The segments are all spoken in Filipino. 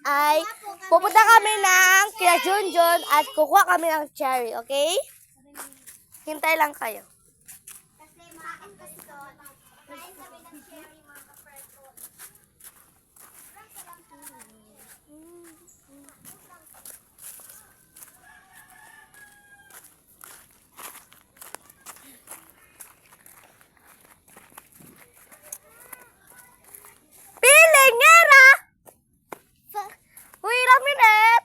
ay pupunta kami ng kila Junjun at kukuha kami ng cherry, okay? Hintay lang kayo. Kasi makakit kasi doon. Kain kami ng cherry mga ka-person. Pilingera! Wait a minute!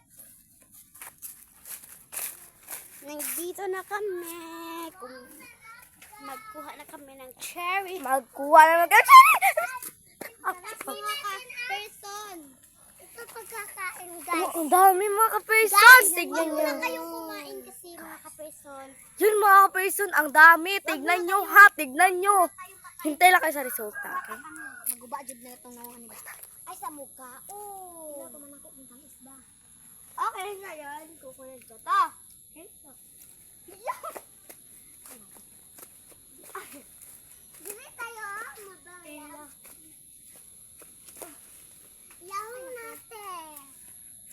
Nandito na kami. Magkuha na kami ng cherry. Magkuha na ng cherry! Person. Ito pagkakain, guys. Ang dami mga ka-person. Tignan Huwag nyo. na kayong kumain kasi mga ka-person. Yun mga ka-person, ang dami. Tignan nyo ha, tignan nyo. Hintay lang kayo sa resulta, okay? Maguba jud na itong nawa ni basta. Ay, sa mukha. Oh. Ito man ako ng isda. Okay, ngayon, kukunin ko to. Ito. Dili tayo, mabaya. Yahoo natin.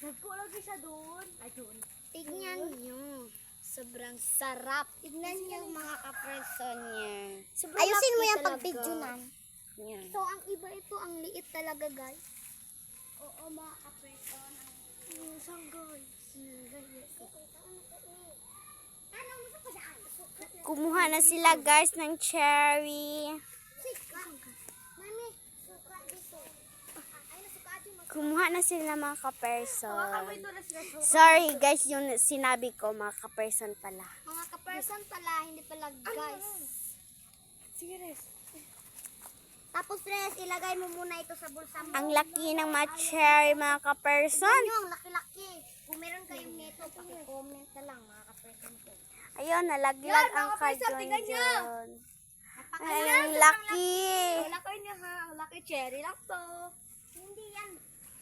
Nagkulang siya doon. Ay, doon. Tignan nyo. Sobrang sarap. Tignan nyo mga ka-person niya. Ayusin mo yung pag-videonan. Yeah. So, ang iba ito, ang liit talaga, guys. Oo, mga ka-person. Saan, guys? Kumuha na sila, guys, ng cherry. Mami, suka dito. Kumuha na sila mga ka-person. Sorry guys, yung sinabi ko mga ka-person pala. Mga ka-person pala, hindi pala guys. Sige, Res. Tapos Res, ilagay mo muna ito sa bulsa mo. Ang laki ng mga cherry mga ka-person. Yung laki-laki. Kung meron kayong neto, paki-comment na lang mga ka-person ko. Ayun, nalaglag ang ka-Junjun. Ay, ang laki. Wala kayo niya ha. Ang laki cherry lang to. Hindi yan.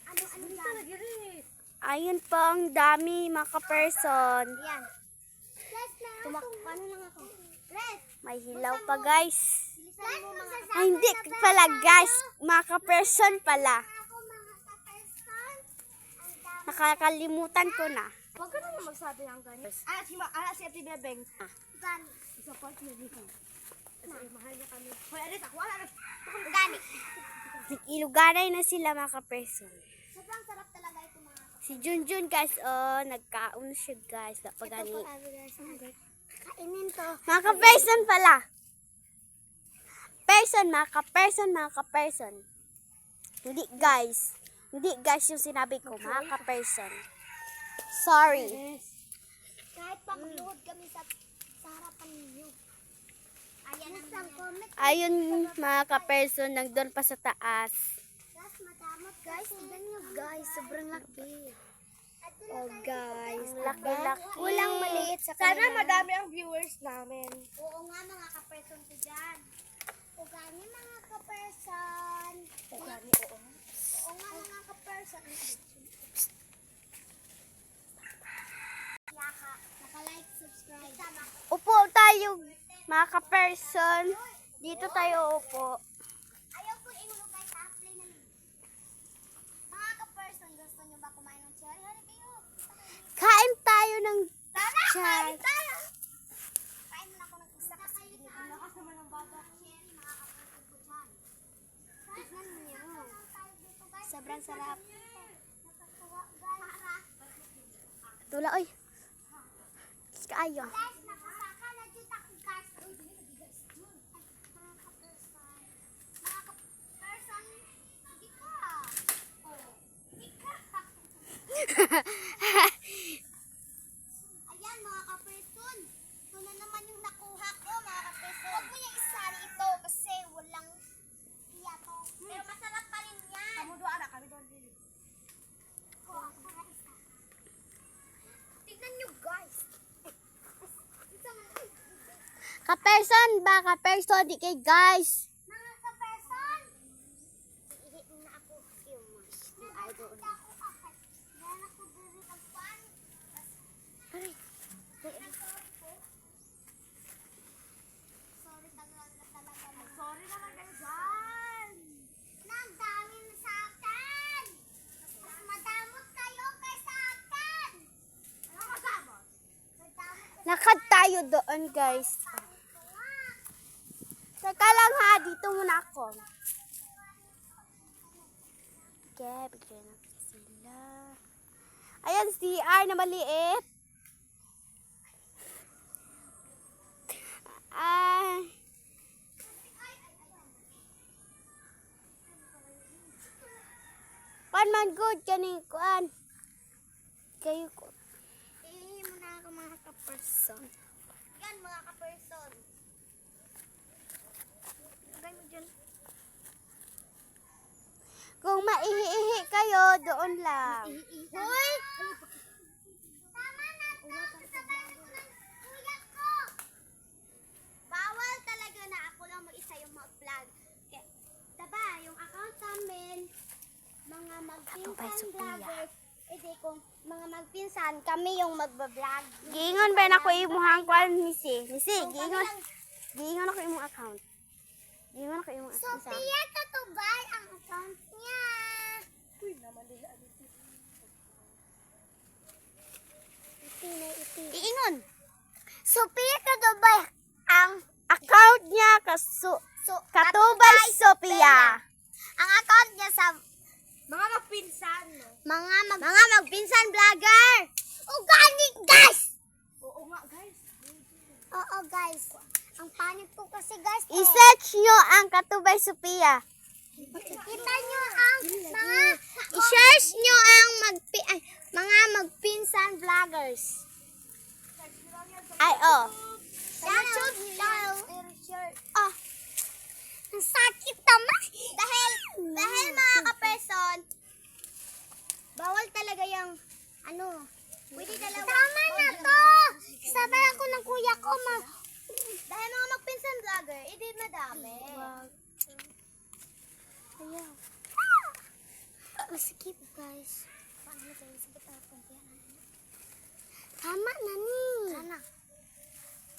Ano Hindi talaga, Res. Ayun po, ang dami mga ka-person. Yan. Tumakpan lang ako. May hilaw pa guys. Ay, hindi pala guys. Mga ka-person pala. Nakakalimutan ko na. Huwag ka naman magsabi ng ganyan. Si Ate Bebeng. Support niya dito. Kasi mahal niya kami. Hoy, Aris, ako wala na. Gani. Iluganay na sila mga ka-person. Sobrang sarap talaga ito mga ka-person. Si Junjun guys, oh, nagkaon siya guys. Pagani. Kainin to. Mga ka-person pala. Person, mga ka-person, mga ka-person. Hindi guys. Hindi guys yung sinabi ko, mga ka-person. Sorry. Kahit pa magluhod kami sa harapan ninyo. Ayun mga ka-person, nagdoon pa sa taas. Guys, tignan nyo guys, sobrang laki. Oh guys, laki-laki. Walang maliit sa kanila. Sana madami ang viewers namin. Oo nga mga ka-person ko dyan. O gani mga ka-person. O gani, oo. Oo nga mga ka-person. Naka-like, subscribe. Upo tayo mga ka-person. Dito tayo upo. Ayaw ko ihulog sa apply na nito. Mga ka-person, gusto nyo ba kumain ng cherry? Hali kayo. Kain tayo ng cherry. Kain mo na ako ng isa kasi lakas naman ng bata. Cherry, mga ka-person ko dyan. Tignan nyo. Sobrang sarap. Tula, oy. Kaayo. Ayan mga ka-person. Ito na naman yung nakuha ko mga ka-person. Huwag mo yung isali ito kasi walang iya to. Pero masarap pa rin yan. Kamu doon, anak. Kami doon dili. Tignan nyo guys. Ka-person ba? Ka-person di kay guys. Mga ka-person. Ihit na ako. Ay doon. Sorry talaga. Sorry naman kayo dyan. Nang dami sa akin. Mas madamot tayo doon, guys. Teka lang ha, dito muna ako. Okay, bigyan natin sila. Ayan, CR na maliit. Kuan man good, kaning kuan. Kayo ko. Ihihi mo na ako mga ka-person. Yan mga ka-person. Lagay mo dyan. Kung maihi-ihi kayo, doon lang. Hoy! Tama na to! Sabay ko ng kuya ko! Bawal talaga na ako lang mag-isa yung mag-vlog. Diba, yung account namin, mga magpinsan vloggers, kung mga magpinsan, kami yung magbablog. Giingon ba na ko imuhang kuan, Missy? Missy, giingon ako imong account. Giingon ako imong account. Sophia Katubay ang account niya. Uy, naman din Giingon. Sophia Katubay ang account niya Katubay Sophia. Ang account niya sa mga magpinsan, no? Mga magpinsan vlogger. Organic, guys! Oo nga, guys. Oo, guys. Ang panit ko kasi, guys. I-search nyo ang Katubay Sophia. Kita nyo ang mga... I-search nyo ang mga magpinsan vloggers. Ay, oh. Sa YouTube daw. Oh. Ang sakit naman. Dahil mga ka-person, bawal talaga yung, pwede talaga. Tama na to! Sabay ako ng kuya ko, dahil mga magpinsan vlogger, hindi madami. Ayaw. Masikip, guys. Paano na tayo? Sige tayo. Tama na ni. Sana.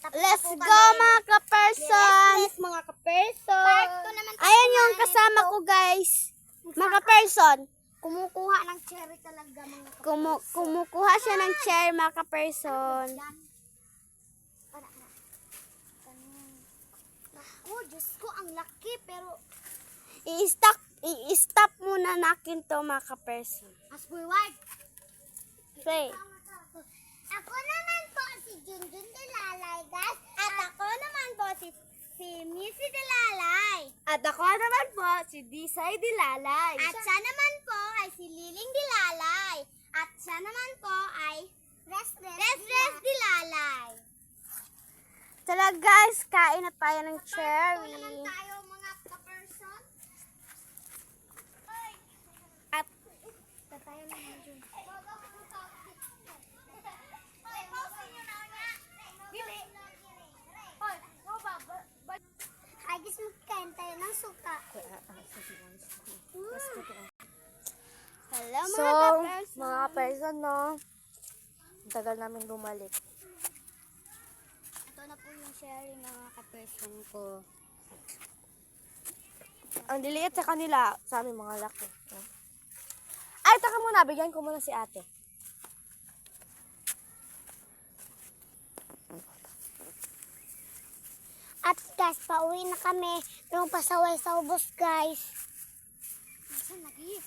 Let's go mga ka-person. Yes, mga ka-person. Ayan yung kasama ko, guys. Mga ka-person. Kumukuha ng cherry talaga, mga ka-person. Kumukuha siya ng chair, mga ka-person. Oh, Diyos ko, ang laki, pero I-stop muna natin to, mga ka-person. as forward. Say. Ako naman po si Junjun Delalay, guys. At ako naman po si Missy Delalay. At ako naman po, si Disay Dilalay. At siya naman po ay si Liling Dilalay. At siya naman po ay Res Dilalay. Tara guys, kain na tayo ng Ito cherry. naman tayo mga ka-person. At Tayo naman dyan. Hoy, pause nyo na nga. Dili. Hoy, ay, gusto magkain tayo ng suka. hello So, mga ka-person. mga ka-person, no? Ang tagal namin bumalik. Ito na po yung sharing ng mga ka-person ko. Ang liliit sa kanila, sa amin mga laki. No? Ay, taka muna, bigyan ko muna si ate. At guys, pauwi na kami. Yung pasaway sa ubos, guys. Nasaan lagi?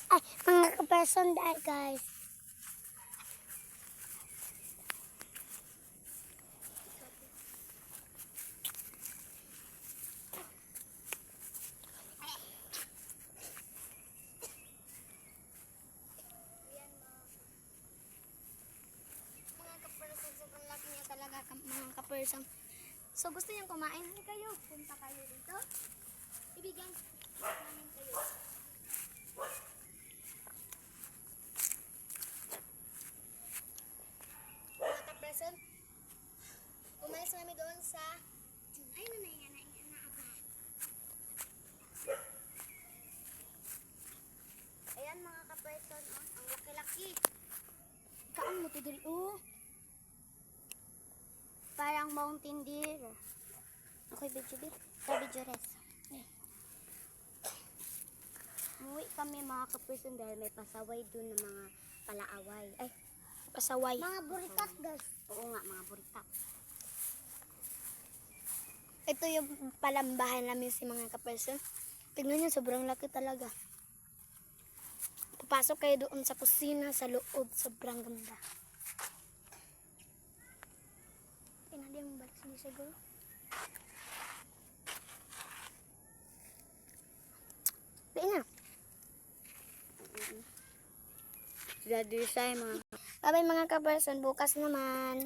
Ay, mga ka-person dahil, guys. Mga ka-person, sobrang laki niya talaga, mga ka-person. So, gusto niyong kumain? Hindi kayo. Punta kayo dito. Ibigyan namin kayo. Mga ka-person, umalis kami doon sa... Ay, na ayan mga ka-person, oh, ang laki-laki. Kaan mo to dali, oh. Parang Mountain Deer. Okay, video res. Umuwi kami mga ka-person dahil may pasaway dun ng mga palaaway. Ay, pasaway. Mga burikat, guys. Oo nga, mga burikat. Ito yung palambahan namin si mga kaperson. Tignan nyo, sobrang laki talaga. Papasok kayo doon sa kusina, sa loob. Sobrang ganda. Hindi mo balik sini siguro. Di na. Daddy say mga. Bye mga kaperson, bukas naman.